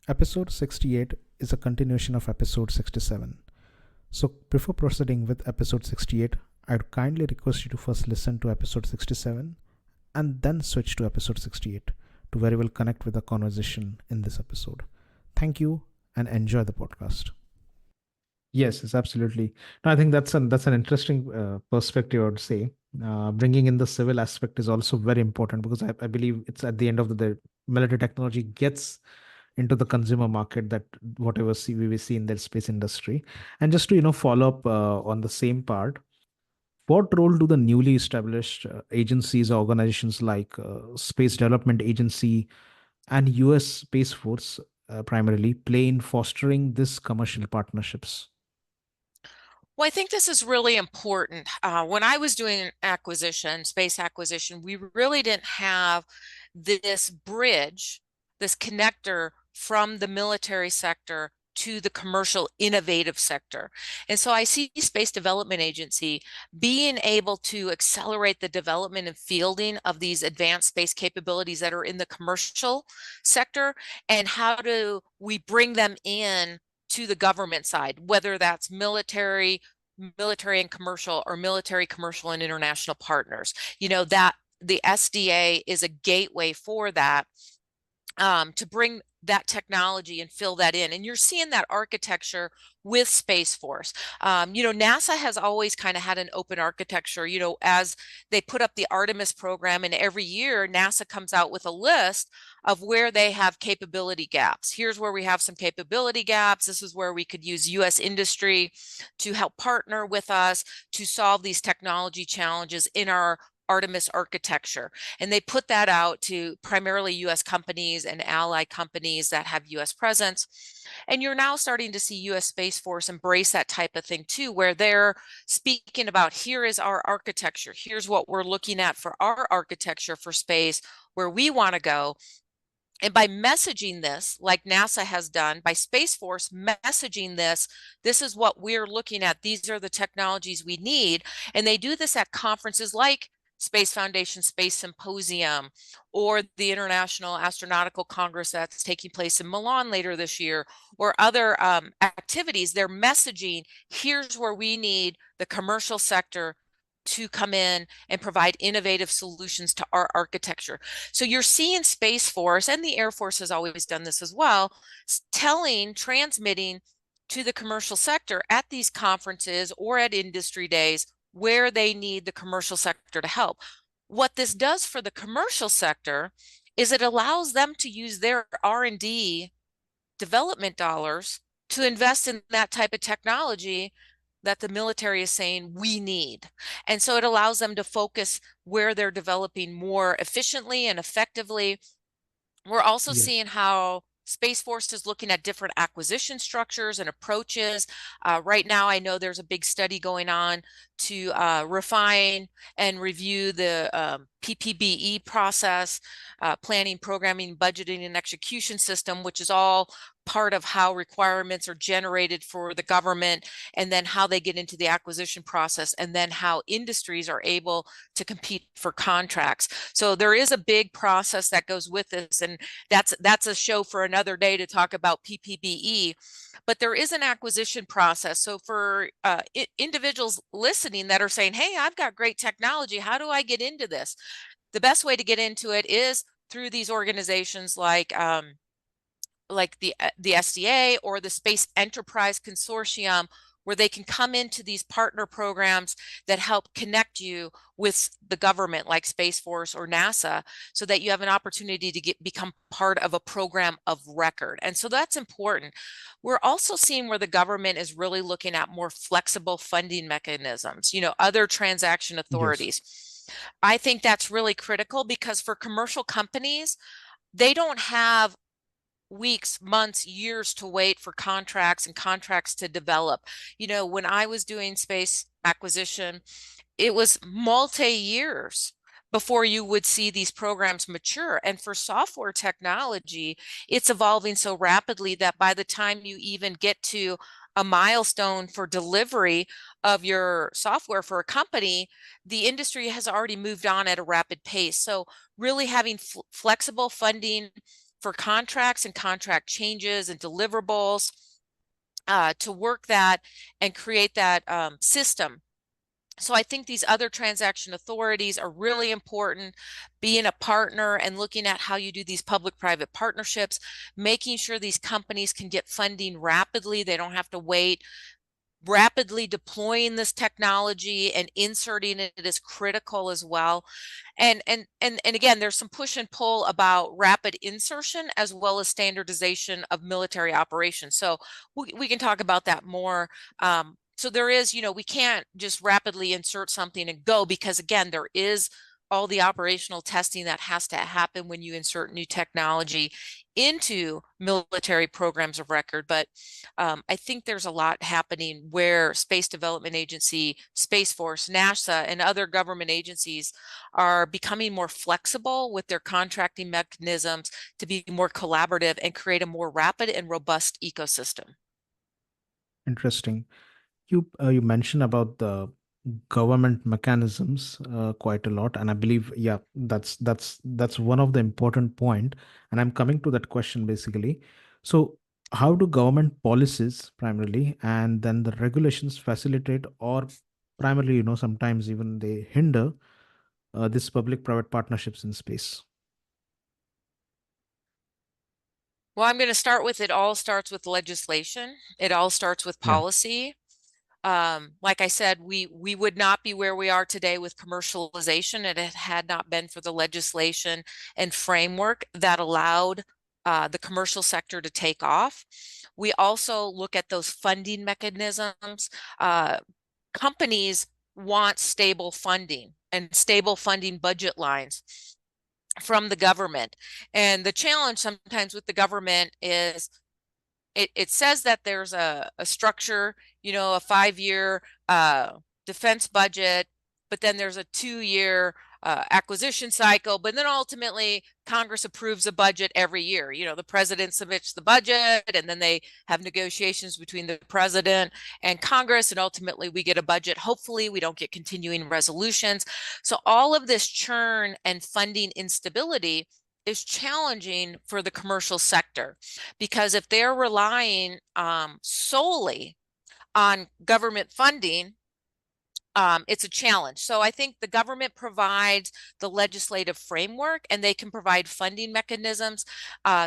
Episode 68 is a continuation of episode 67. So, before proceeding with episode 68, I'd kindly request you to first listen to episode 67 and then switch to episode 68 to very well connect with the conversation in this episode. Thank you and enjoy the podcast. Yes, it's absolutely. No, I think that's an interesting perspective, I would say. Bringing in the civil aspect is also very important because I believe it's at the end of the day, military technology gets into the consumer market that whatever we see in the space industry. And just to follow up on the same part, what role do the newly established agencies or organizations like Space Development Agency and US Space Force primarily play in fostering this commercial partnerships? Well, I think this is really important. When I was doing acquisition, space acquisition, we really didn't have this bridge, this connector from the military sector to the commercial innovative sector. And so I see Space Development Agency being able to accelerate the development and fielding of these advanced space capabilities that are in the commercial sector, and how do we bring them in to the government side, whether that's military and commercial, or military, commercial, and international partners. That the SDA is a gateway for that, to bring that technology and fill that in. And you're seeing that architecture with Space Force. NASA has always kind of had an open architecture, as they put up the Artemis program, and every year NASA comes out with a list of where they have capability gaps. Here's where we have some capability gaps. This is where we could use US industry to help partner with us to solve these technology challenges in our Artemis architecture. And they put that out to primarily US companies and ally companies that have US presence. And you're now starting to see US Space Force embrace that type of thing too, where they're speaking about, here is our architecture. Here's what we're looking at for our architecture for space, where we want to go. And by messaging this, like NASA has done, by Space Force messaging this is what we're looking at. These are the technologies we need. And they do this at conferences like Space Foundation Space Symposium, or the International Astronautical Congress that's taking place in Milan later this year, or other activities. They're messaging, here's where we need the commercial sector to come in and provide innovative solutions to our architecture. So you're seeing Space Force, and the Air Force has always done this as well, transmitting to the commercial sector at these conferences or at industry days where they need the commercial sector to help. What this does for the commercial sector is it allows them to use their R&D development dollars to invest in that type of technology that the military is saying we need. And so it allows them to focus where they're developing more efficiently and effectively. We're also Yes. seeing how Space Force is looking at different acquisition structures and approaches. Right now, I know there's a big study going on to refine and review the PPBE process, planning, programming, budgeting, and execution system, which is all part of how requirements are generated for the government, and then how they get into the acquisition process, and then how industries are able to compete for contracts. So there is a big process that goes with this, and that's a show for another day to talk about PPBE. But there is an acquisition process. So for individuals listening that are saying, hey, I've got great technology, how do I get into this? The best way to get into it is through these organizations like the SDA or the Space Enterprise Consortium, where they can come into these partner programs that help connect you with the government, like Space Force or NASA, so that you have an opportunity to become part of a program of record. And so that's important. We're also seeing where the government is really looking at more flexible funding mechanisms, other transaction Yes. authorities. I think that's really critical, because for commercial companies, they don't have weeks, months, years to wait for contracts and contracts to develop. When I was doing space acquisition, it was multi-years before you would see these programs mature. And for software technology, it's evolving so rapidly that by the time you even get to a milestone for delivery of your software for a company, the industry has already moved on at a rapid pace. So really having flexible funding for contracts and contract changes and deliverables, to work that and create that system. So I think these other transaction authorities are really important, being a partner and looking at how you do these public-private partnerships, making sure these companies can get funding rapidly. They don't have to wait. Rapidly deploying this technology and inserting it is critical as well. And again, there's some push and pull about rapid insertion as well as standardization of military operations. So we can talk about that more. So there is, we can't just rapidly insert something and go, because again, there is all the operational testing that has to happen when you insert new technology into military programs of record. But I think there's a lot happening where Space Development Agency, Space Force, NASA, and other government agencies are becoming more flexible with their contracting mechanisms to be more collaborative and create a more rapid and robust ecosystem. Interesting. You mentioned about the government mechanisms quite a lot, and I believe, yeah, that's one of the important point. And I'm coming to that question basically. So, how do government policies primarily and then the regulations facilitate or primarily, sometimes even they hinder this public-private partnerships in space? Well, I'm going to start with, it all starts with legislation. It all starts with Yeah. policy. Like I said, we would not be where we are today with commercialization, and it had not been for the legislation and framework that allowed the commercial sector to take off. We also look at those funding mechanisms. Uh, Companies want stable funding and stable funding budget lines from the government. And the challenge sometimes with the government is it says that there's a structure, a 5-year defense budget, but then there's a 2-year acquisition cycle. But then ultimately, Congress approves a budget every year. The president submits the budget, and then they have negotiations between the president and Congress, and ultimately we get a budget. Hopefully, we don't get continuing resolutions. So all of this churn and funding instability is challenging for the commercial sector, because if they're relying solely on government funding, it's a challenge. So I think the government provides the legislative framework, and they can provide funding mechanisms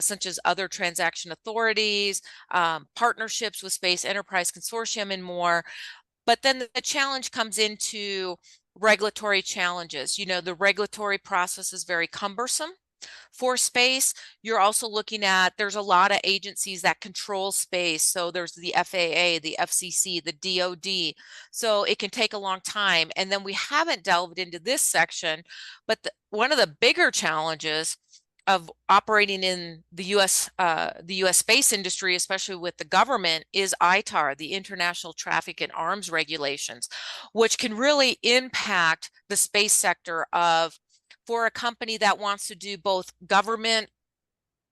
such as other transaction authorities, partnerships with Space Enterprise Consortium, and more. But then the challenge comes into regulatory challenges. The regulatory process is very cumbersome for space. You're also looking at, there's a lot of agencies that control space. So there's the FAA, the FCC, the DoD. So it can take a long time. And then we haven't delved into this section, but one of the bigger challenges of operating in the U.S. Space industry, especially with the government, is ITAR, the International Traffic in Arms Regulations, which can really impact the space sector for a company that wants to do both government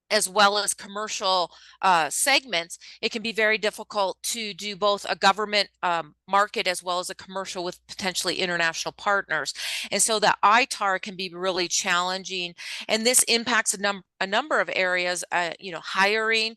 as well as commercial segments. It can be very difficult to do both a government market as well as a commercial with potentially international partners. And so the ITAR can be really challenging. And this impacts a number of areas, hiring.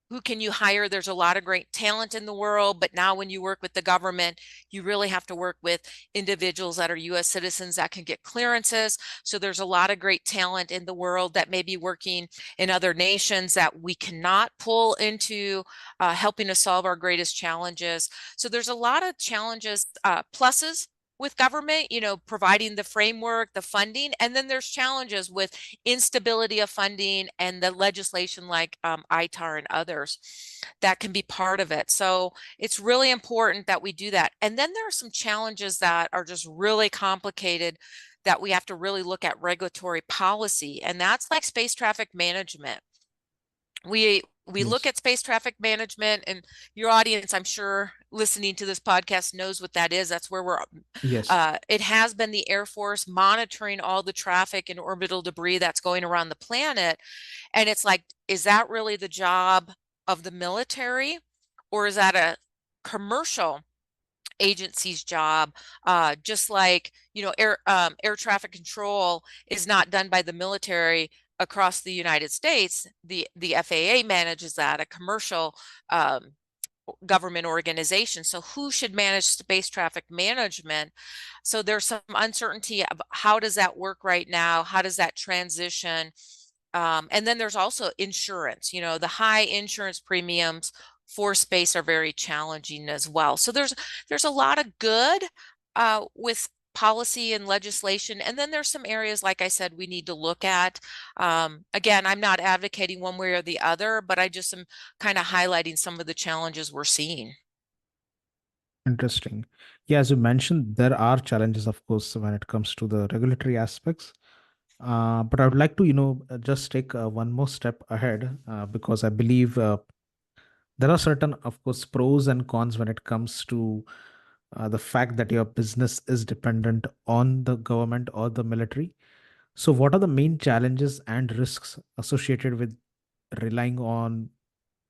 Who can you hire? There's a lot of great talent in the world, but now when you work with the government, you really have to work with individuals that are U.S. citizens that can get clearances. So there's a lot of great talent in the world that may be working in other nations that we cannot pull into helping us solve our greatest challenges. So there's a lot of challenges, pluses with government, providing the framework, the funding, and then there's challenges with instability of funding and the legislation like ITAR and others that can be part of it. So it's really important that we do that. And then there are some challenges that are just really complicated that we have to really look at regulatory policy, and that's like space traffic management. We look Yes. at space traffic management, and your audience, I'm sure, listening to this podcast knows what that is. That's where Yes. it has been the Air Force monitoring all the traffic and orbital debris that's going around the planet. And it's like, is that really the job of the military, or is that a commercial agency's job? Just like, air traffic control is not done by the military. across the United States, the FAA manages that, a commercial government organization. So who should manage space traffic management? So there's some uncertainty of how does that work right now? How does that transition? And then there's also insurance. The high insurance premiums for space are very challenging as well. So there's a lot of good with policy and legislation. And then there's some areas, like I said, we need to look at. Again, I'm not advocating one way or the other, but I just am kind of highlighting some of the challenges we're seeing. Interesting. Yeah, as you mentioned, there are challenges, of course, when it comes to the regulatory aspects. But I would like to, just take one more step ahead because I believe there are certain, of course, pros and cons when it comes to the fact that your business is dependent on the government or the military. So, what are the main challenges and risks associated with relying on,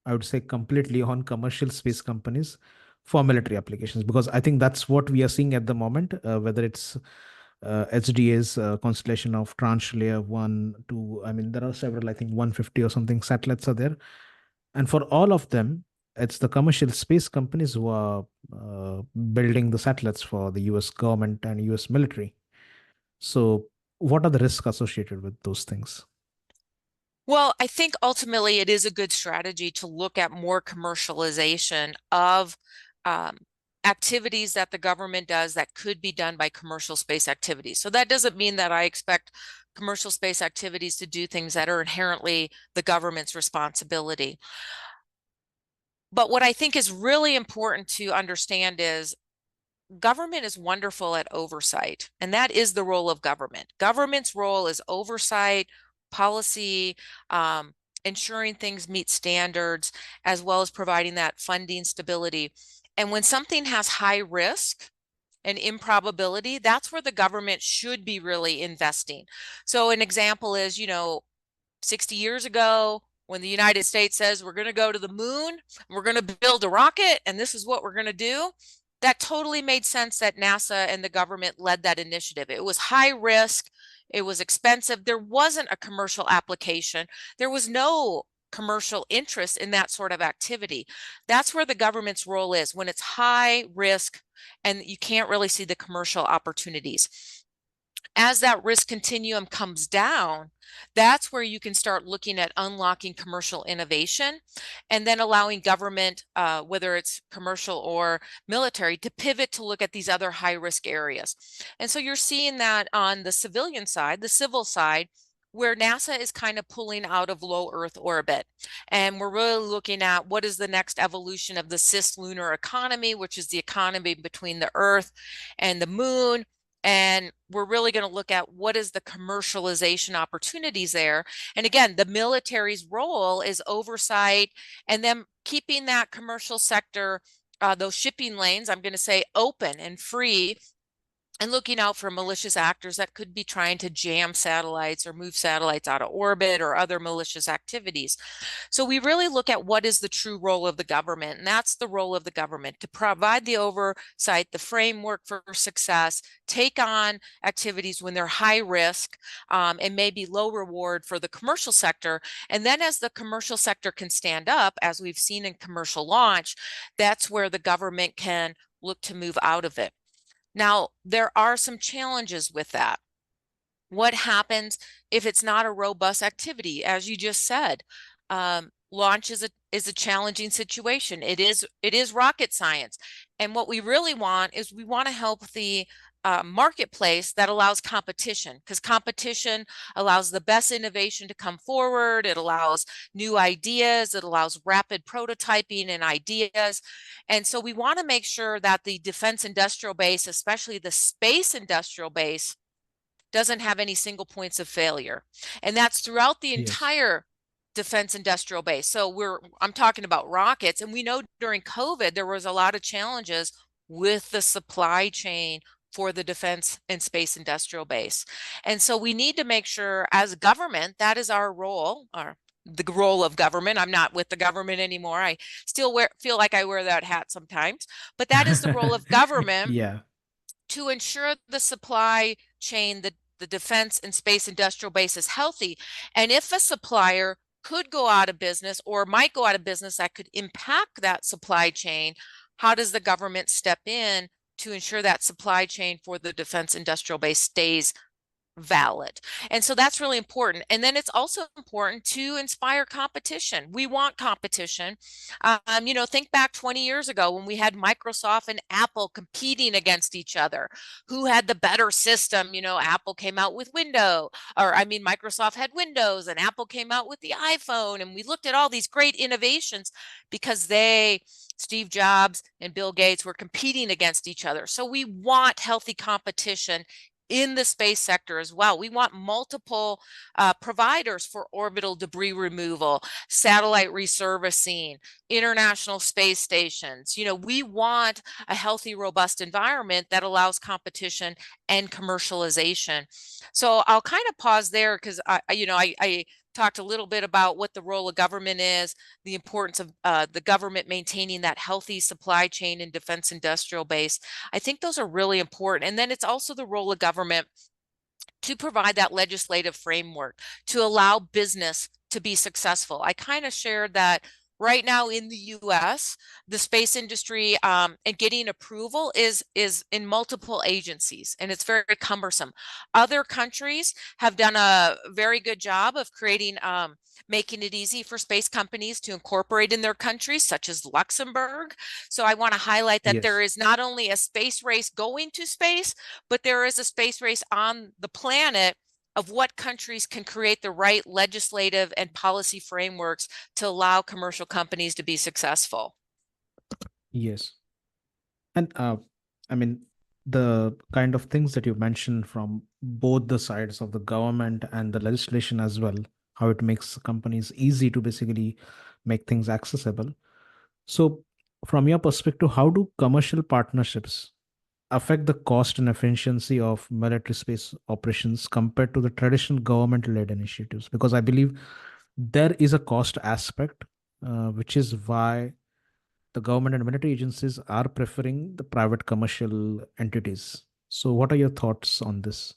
I would say, completely on commercial space companies for military applications? Because I think that's what we are seeing at the moment, whether it's HDA's constellation of Tranche Layer 1, 2. I mean, there are several, I think 150 or something satellites are there. And for all of them, it's the commercial space companies who are building the satellites for the US government and US military. So, what are the risks associated with those things? Well, I think ultimately it is a good strategy to look at more commercialization of um, activities that the government does that could be done by commercial space activities. So that doesn't mean that I expect commercial space activities to do things that are inherently the government's responsibility. But what I think is really important to understand is government is wonderful at oversight, and that is the role of government. Government's role is oversight, policy, ensuring things meet standards, as well as providing that funding stability. And when something has high risk and improbability, that's where the government should be really investing. So an example is, 60 years ago, when the United States says we're going to go to the moon, we're going to build a rocket, and this is what we're going to do, that totally made sense that NASA and the government led that initiative. It was high risk, it was expensive, there wasn't a commercial application, there was no commercial interest in that sort of activity. That's where the government's role is, when it's high risk and you can't really see the commercial opportunities. As that risk continuum comes down, that's where you can start looking at unlocking commercial innovation and then allowing government, whether it's commercial or military, to pivot to look at these other high risk areas. And so you're seeing that on the civilian side, the civil side, where NASA is kind of pulling out of low Earth orbit. And we're really looking at what is the next evolution of the cislunar economy, which is the economy between the Earth and the moon. And we're really going to look at what is the commercialization opportunities there. And again, the military's role is oversight and then keeping that commercial sector, those shipping lanes, I'm going to say, open and free, and looking out for malicious actors that could be trying to jam satellites or move satellites out of orbit or other malicious activities. So we really look at what is the true role of the government, and that's the role of the government to provide the oversight, the framework for success, take on activities when they're high risk and maybe low reward for the commercial sector. And then as the commercial sector can stand up, as we've seen in commercial launch, that's where the government can look to move out of it. Now, there are some challenges with that. What happens if it's not a robust activity? As you just said, launch is a challenging situation. It is rocket science. And what we really want is we want to help the marketplace that allows competition, because competition allows the best innovation to come forward. It allows new ideas. It allows rapid prototyping and ideas. And so we want to make sure that the defense industrial base, especially the space industrial base, doesn't have any single points of failure. And that's throughout the Yes. entire defense industrial base. So I'm talking about rockets, and we know during COVID there was a lot of challenges with the supply chain for the defense and space industrial base. And so we need to make sure as government, that is our role, or the role of government. I'm not with the government anymore. I still feel like I wear that hat sometimes, but that is the role of government Yeah. to ensure the supply chain, the the defense and space industrial base is healthy. And if a supplier could go out of business or might go out of business that could impact that supply chain, how does the government step in to ensure that supply chain for the defense industrial base stays valid? And so that's really important. And then it's also important to inspire competition. We want competition. Think back 20 years ago when we had Microsoft and Apple competing against each other. Who had the better system? Apple came out with Microsoft had Windows and Apple came out with the iPhone. And we looked at all these great innovations because Steve Jobs and Bill Gates were competing against each other. So we want healthy competition in the space sector as well. We want multiple providers for orbital debris removal, satellite resurfacing, international space stations. We want a healthy, robust environment that allows competition and commercialization. So I'll kind of pause there because I talked a little bit about what the role of government is, the importance of the government maintaining that healthy supply chain and defense industrial base. I think those are really important. And then it's also the role of government to provide that legislative framework to allow business to be successful. I kind of shared that right now in the US, the space industry and getting approval is in multiple agencies, and it's very cumbersome. Other countries have done a very good job of making it easy for space companies to incorporate in their countries, such as Luxembourg. So I want to highlight that there Yes. is not only a space race going to space, but there is a space race on the planet of what countries can create the right legislative and policy frameworks to allow commercial companies to be successful. Yes. And I mean, the kind of things that you mentioned from both the sides of the government and the legislation as well, how it makes companies easy to basically make things accessible. So, from your perspective, how do commercial partnerships affect the cost and efficiency of military space operations compared to the traditional government-led initiatives? Because I believe there is a cost aspect, which is why the government and military agencies are preferring the private commercial entities. So, what are your thoughts on this?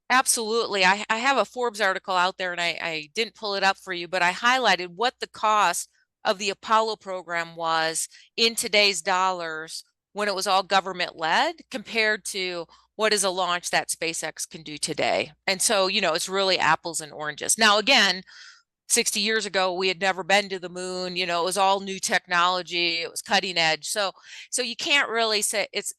Absolutely. I have a Forbes article out there and I didn't pull it up for you, but I highlighted what the cost of the Apollo program was in today's dollars when it was all government led compared to what is a launch that SpaceX can do today. And so, it's really apples and oranges. Now, again, 60 years ago, we had never been to the moon. It was all new technology. It was cutting edge. So you can't really say it's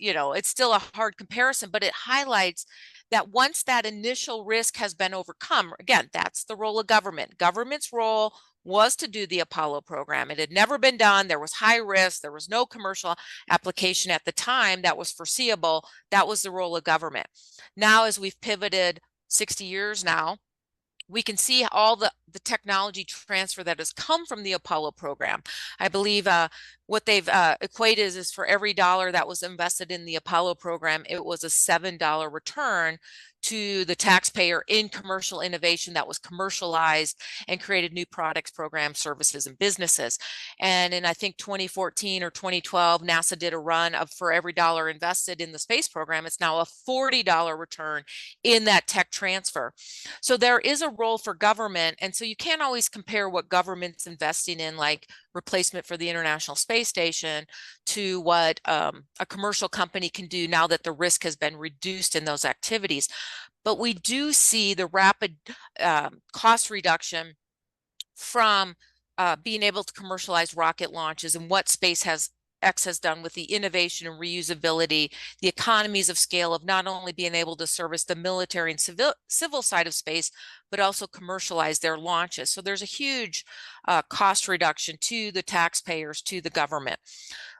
still a hard comparison, but it highlights that once that initial risk has been overcome, again, that's the role of government. Government's role was to do the Apollo program. It had never been done. There was high risk. There was no commercial application at the time that was foreseeable. That was the role of government. Now, as we've pivoted 60 years now, we can see all the technology transfer that has come from the Apollo program. I believe what they've equated is for every dollar that was invested in the Apollo program, it was a $7 return to the taxpayer in commercial innovation that was commercialized and created new products, programs, services, and businesses. And in I think 2014 or 2012, NASA did a run of for every dollar invested in the space program, it's now a $40 return in that tech transfer. So there is a role for government. And so you can't always compare what government's investing in, like replacement for the International Space Station, to what a commercial company can do now that the risk has been reduced in those activities. But we do see the rapid cost reduction from being able to commercialize rocket launches and what SpaceX has done with the innovation and reusability, the economies of scale of not only being able to service the military and civil side of space, but also commercialize their launches. So there's a huge cost reduction to the taxpayers, to the government.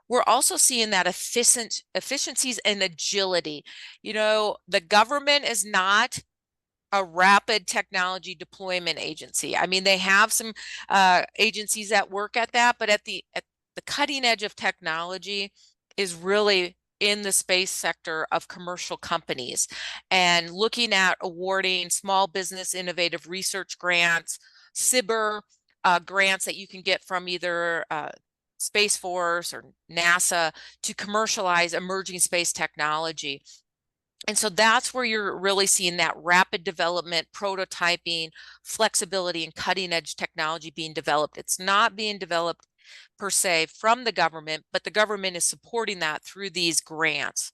We're also seeing that efficiencies and agility. The government is not a rapid technology deployment agency. I mean, they have some agencies that work at that, but at the cutting edge of technology is really in the space sector of commercial companies, and looking at awarding small business innovative research grants, SBIR grants that you can get from either Space Force or NASA to commercialize emerging space technology. And so that's where you're really seeing that rapid development, prototyping, flexibility, and cutting edge technology being developed. It's not being developed per se from the government, but the government is supporting that through these grants.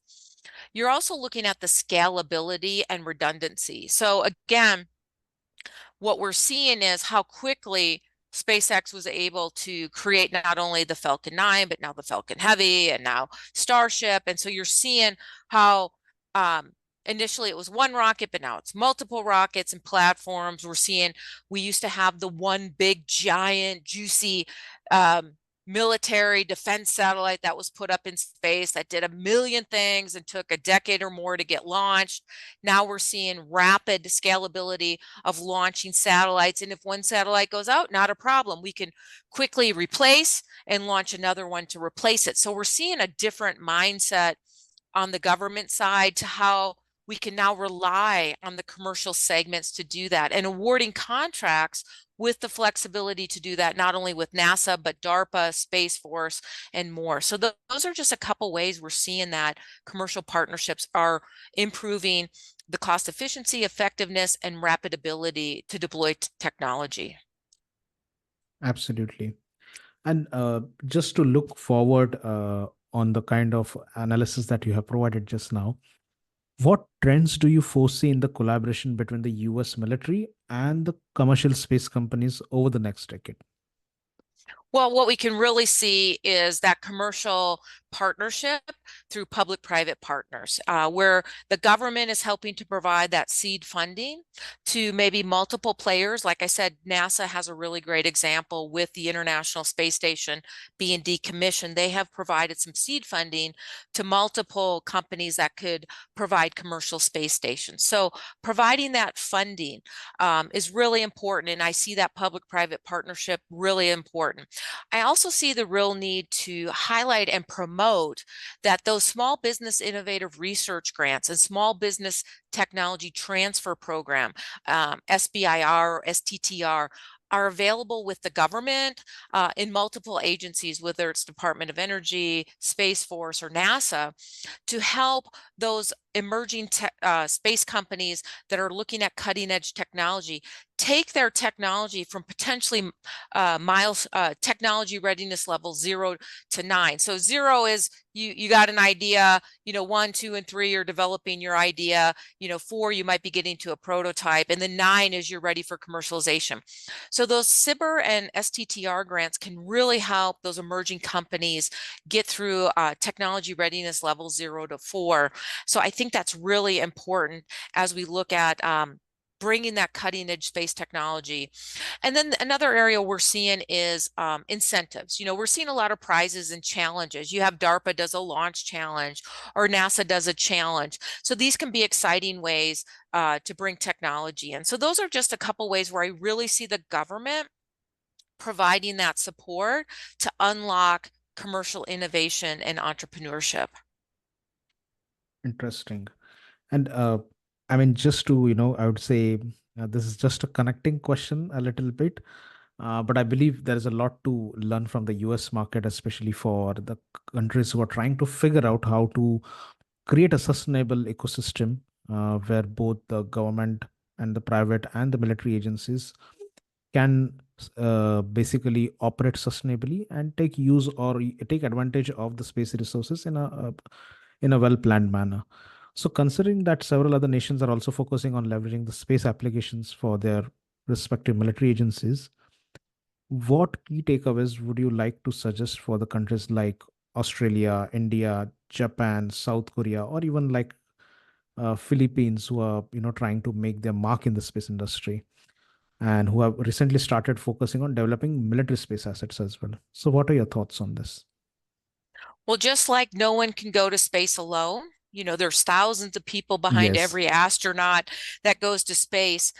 You're also looking at the scalability and redundancy. So again, what we're seeing is how quickly SpaceX was able to create not only the Falcon 9, but now the Falcon Heavy and now Starship. And so you're seeing how initially it was one rocket, but now it's multiple rockets and platforms. We're seeing we used to have the one big, giant, juicy military defense satellite that was put up in space that did a million things and took a decade or more to get launched. Now we're seeing rapid scalability of launching satellites. And if one satellite goes out, not a problem. We can quickly replace and launch another one to replace it. So we're seeing a different mindset on the government side to how we can now rely on the commercial segments to do that, and awarding contracts with the flexibility to do that, not only with NASA, but DARPA, Space Force, and more. So those are just a couple ways we're seeing that commercial partnerships are improving the cost efficiency, effectiveness, and rapid ability to deploy technology. Absolutely. And just to look forward on the kind of analysis that you have provided just now, what trends do you foresee in the collaboration between the US military and the commercial space companies over the next decade? Well, what we can really see is that commercial partnership through public-private partners, where the government is helping to provide that seed funding to maybe multiple players. Like I said, NASA has a really great example with the International Space Station being decommissioned. They have provided some seed funding to multiple companies that could provide commercial space stations. So providing that funding is really important, and I see that public-private partnership really important. I also see the real need to highlight and promote that those small business innovative research grants and small business technology transfer program, SBIR or STTR, are available with the government in multiple agencies, whether it's Department of Energy, Space Force, or NASA, to help those emerging space companies that are looking at cutting edge technology take their technology from potentially technology readiness level 0 to 9. So 0 is you got an idea, 1, 2, and 3 are developing your idea, 4 you might be getting to a prototype, and then 9 is you're ready for commercialization. So those SBIR and STTR grants can really help those emerging companies get through technology readiness level 0 to 4. So I think that's really important as we look at bringing that cutting edge space technology. And then another area we're seeing is incentives. We're seeing a lot of prizes and challenges. You have DARPA does a launch challenge, or NASA does a challenge. So these can be exciting ways to bring technology in. So those are just a couple ways where I really see the government providing that support to unlock commercial innovation and entrepreneurship. Interesting. And I mean, just to, I would say this is just a connecting question a little bit. But I believe there is a lot to learn from the US market, especially for the countries who are trying to figure out how to create a sustainable ecosystem where both the government and the private and the military agencies can basically operate sustainably and take use or take advantage of the space resources in a well planned manner. So, considering that several other nations are also focusing on leveraging the space applications for their respective military agencies, what key takeaways would you like to suggest for the countries like Australia, India, Japan, South Korea, or even like Philippines, who are trying to make their mark in the space industry and who have recently started focusing on developing military space assets as well? So, what are your thoughts on this? Well, just like no one can go to space alone, there's thousands of people behind Yes. every astronaut that goes to space.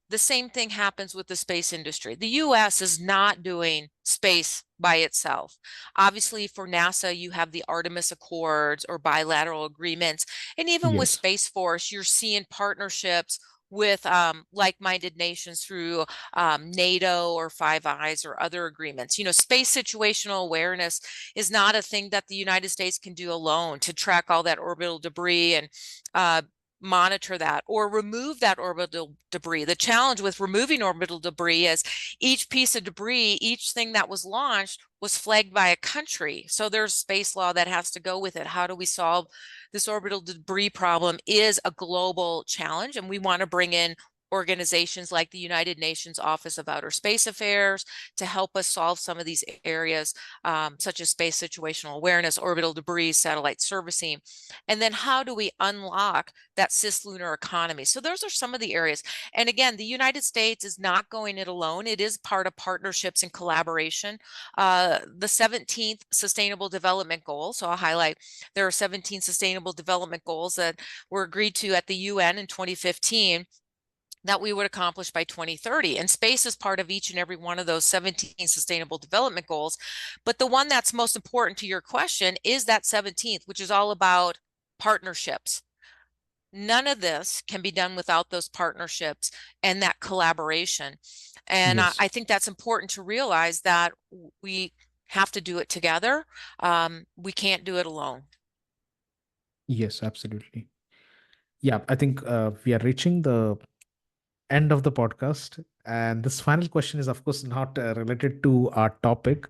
The same thing happens with the space industry. The US is not doing space by itself. Obviously, for NASA, you have the Artemis Accords or bilateral agreements. And even with Yes. Space Force, you're seeing partnerships with like-minded nations through NATO or Five Eyes or other agreements. Space situational awareness is not a thing that the United States can do alone to track all that orbital debris and monitor that or remove that orbital debris. The challenge with removing orbital debris is each piece of debris, each thing that was launched was flagged by a country. So there's space law that has to go with it. How do we solve this orbital debris problem is a global challenge, and we want to bring in organizations like the United Nations Office of Outer Space Affairs to help us solve some of these areas, such as space situational awareness, orbital debris, satellite servicing. And then how do we unlock that cislunar economy? So those are some of the areas. And again, the United States is not going it alone. It is part of partnerships and collaboration. The 17th Sustainable Development Goal, so I'll highlight, there are 17 Sustainable Development Goals that were agreed to at the UN in 2015 that we would accomplish by 2030. And space is part of each and every one of those 17 Sustainable Development Goals. But the one that's most important to your question is that 17th, which is all about partnerships. None of this can be done without those partnerships and that collaboration. And Yes. I think that's important to realize that we have to do it together. We can't do it alone. Yes, absolutely. Yeah, I think we are reaching the end of the podcast. And this final question is, of course, not related to our topic,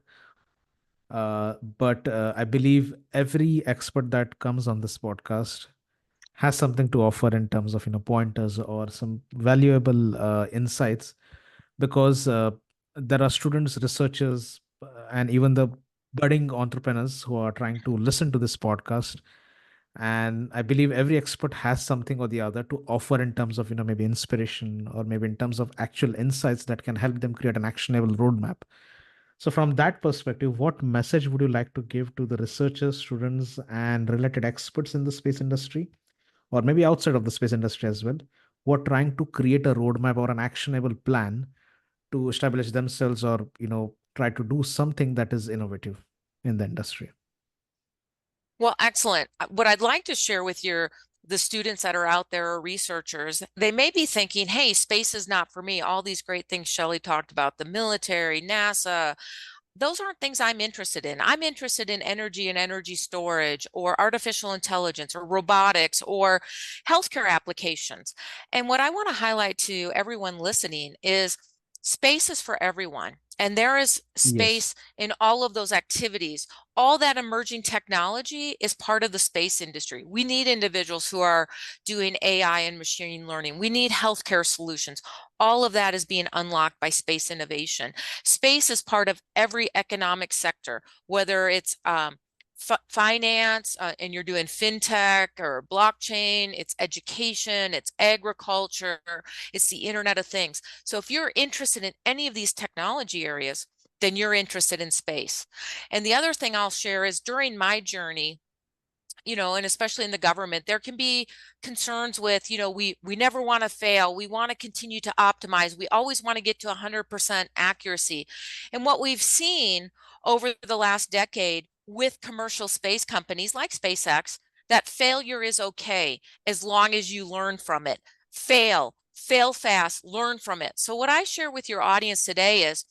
but I believe every expert that comes on this podcast has something to offer in terms of pointers or some valuable insights, because there are students, researchers, and even the budding entrepreneurs who are trying to listen to this podcast. And I believe every expert has something or the other to offer in terms of maybe inspiration, or maybe in terms of actual insights that can help them create an actionable roadmap. So from that perspective, what message would you like to give to the researchers, students, and related experts in the space industry, or maybe outside of the space industry as well, who are trying to create a roadmap or an actionable plan to establish themselves, or try to do something that is innovative in the industry? Well, excellent. What I'd like to share with the students that are out there or researchers, they may be thinking, hey, space is not for me. All these great things Shelli talked about, the military, NASA, those aren't things I'm interested in. I'm interested in energy and energy storage, or artificial intelligence, or robotics, or healthcare applications. And what I want to highlight to everyone listening is space is for everyone. And there is Yes. space in all of those activities. All that emerging technology is part of the space industry. We need individuals who are doing AI and machine learning. We need healthcare solutions. All of that is being unlocked by space innovation. Space is part of every economic sector, whether it's finance, and you're doing fintech or blockchain, it's education, it's agriculture, it's the Internet of Things. So if you're interested in any of these technology areas, then you're interested in space. And the other thing I'll share is during my journey, and especially in the government, there can be concerns with, we never want to fail. We want to continue to optimize. We always want to get to 100% accuracy. And what we've seen over the last decade with commercial space companies like SpaceX, that failure is okay as long as you learn from it. Fail fast, learn from it. So what I share with your audience today is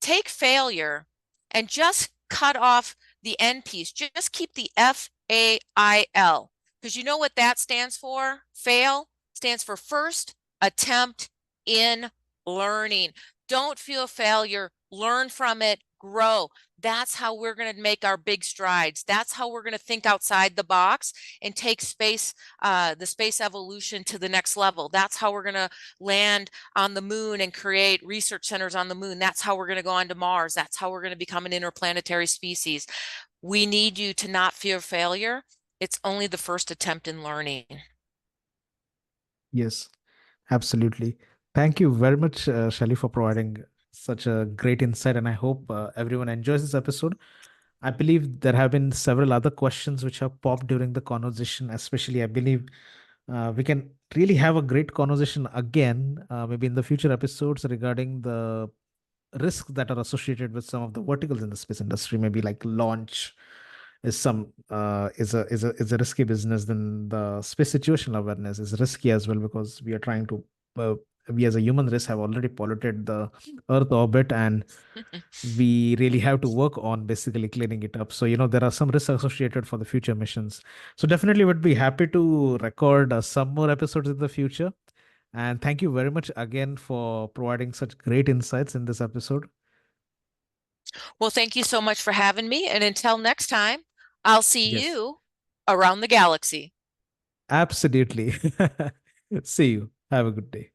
take failure and just cut off the end piece. Just keep the FAIL, because you know what that stands for? Fail stands for first attempt in learning. Don't feel failure, learn from it, grow. That's how we're going to make our big strides. That's how we're going to think outside the box and take the space evolution to the next level. That's how we're going to land on the moon and create research centers on the moon. That's how we're going to go on to Mars. That's how we're going to become an interplanetary species. We need you to not fear failure. It's only the first attempt in learning. Yes, absolutely. Thank you very much, Shelly, for providing such a great insight. And I hope everyone enjoys this episode. I believe there have been several other questions which have popped during the conversation, especially I believe we can really have a great conversation again, maybe in the future episodes, regarding the risks that are associated with some of the verticals in the space industry, maybe like launch is some is a risky business. Then the space situational awareness is risky as well, because we are trying to we as a human race have already polluted the Earth orbit, and we really have to work on basically cleaning it up. So, there are some risks associated for the future missions. So definitely would be happy to record some more episodes in the future. And thank you very much again for providing such great insights in this episode. Well, thank you so much for having me. And until next time, I'll see Yes, you around the galaxy. absolutely. See you. Have a good day.